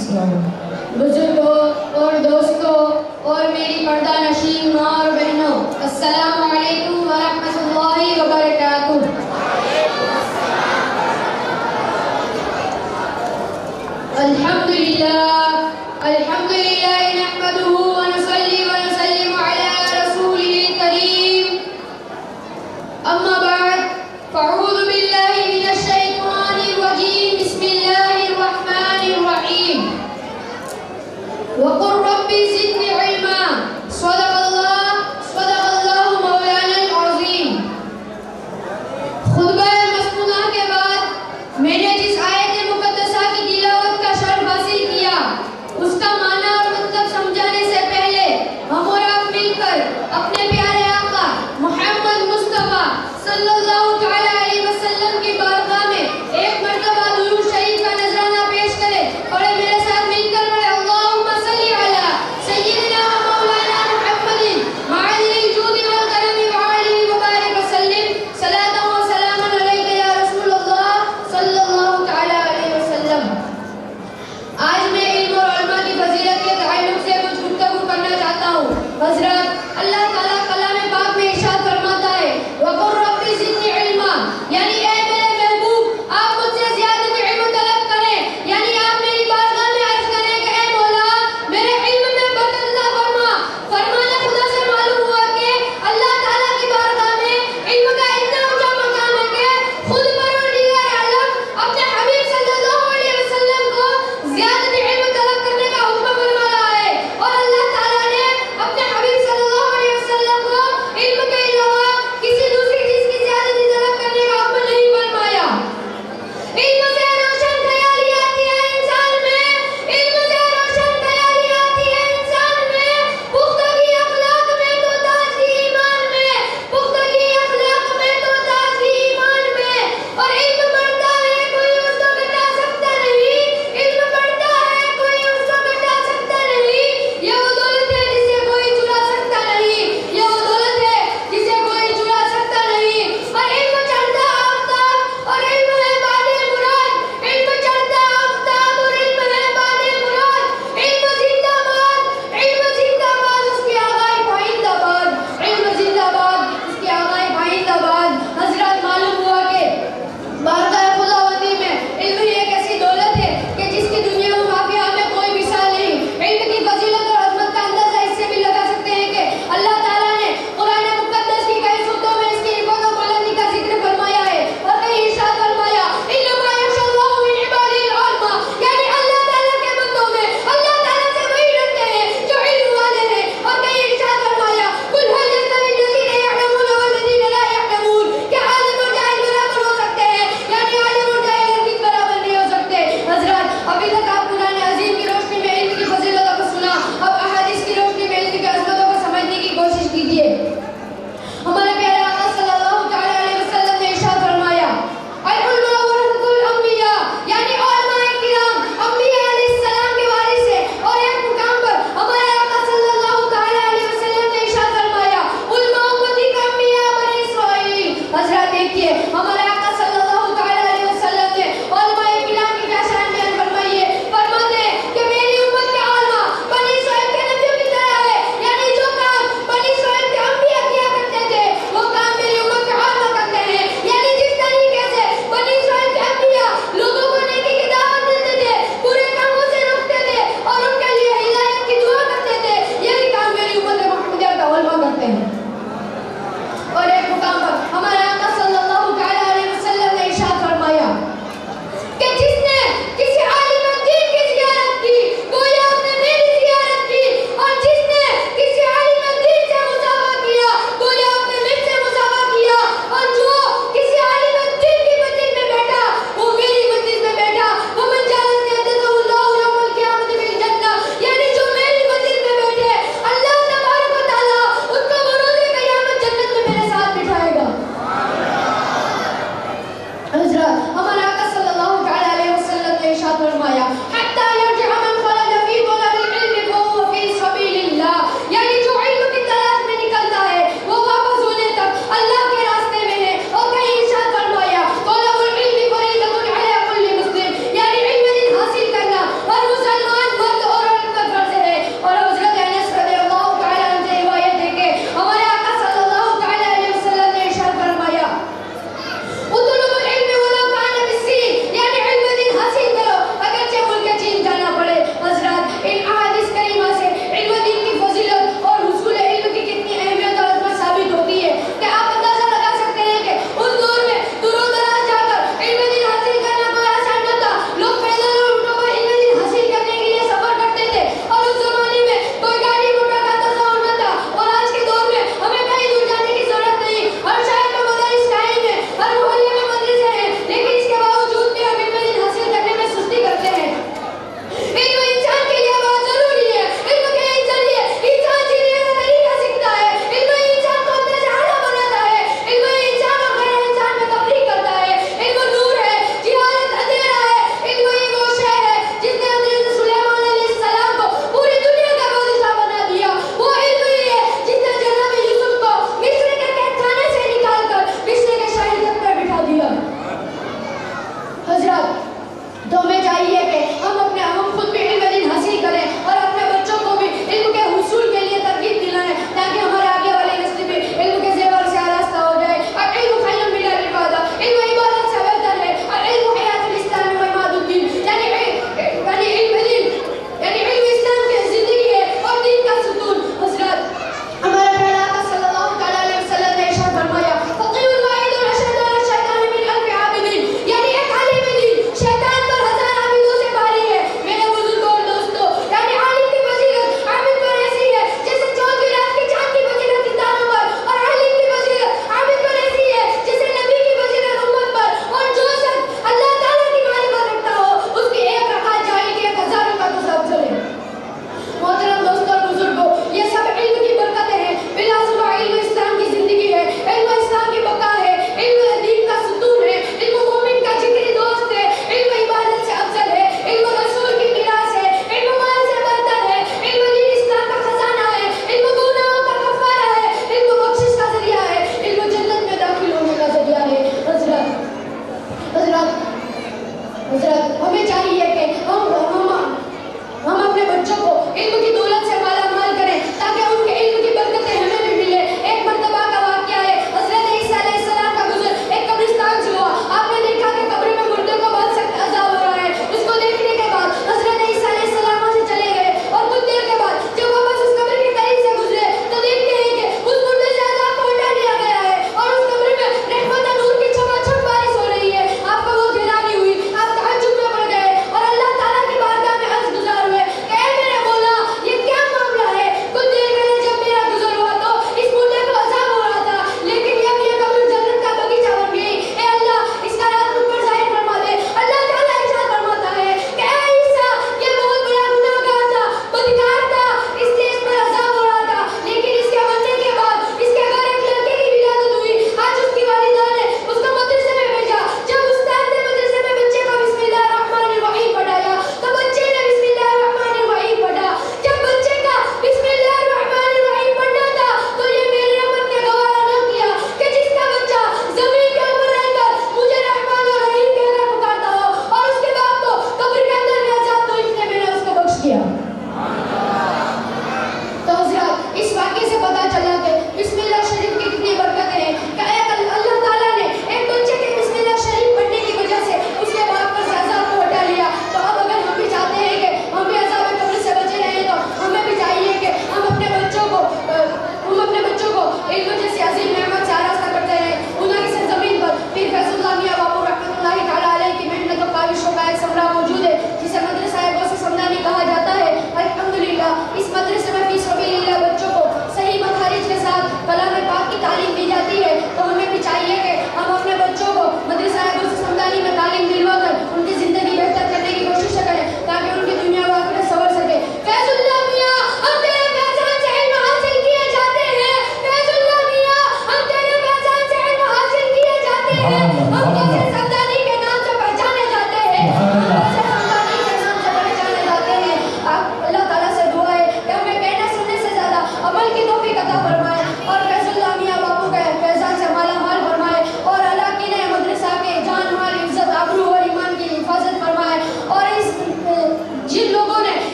بزرگوں اور دوستوں اور میری پردہ نشین ماں اور بہنوں، السلام علیکم ورحمۃ اللہ وبرکاتہ۔ الحمد للہ نحمده ونصلي ونسلم على رسوله الكريم، اما بعد فاعوذ باللہ من الشیطان الرجیم، بسم اللہ الرحمن الرحیم، وقل رب زدنی علما، صدق اللہ مولانا العظیم۔ خطبہ مسنونہ کے بعد میں نے جس آیت مقدسہ کی تلاوت کا شرف حاصل کیا، اس کا معنی اور مطلب سمجھانے سے پہلے ہم اور آپ مل کر اپنے پیارے آقا محمد مصطفیٰ صلی اللہ تعالی علیہ وسلم کی بارگاہ میں ایک مرتبہ درود شریف کا نذرانہ پیش کریں۔ پڑھے میرے ساتھ مل کر پڑھے، اللہم صلی علی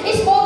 اس موقع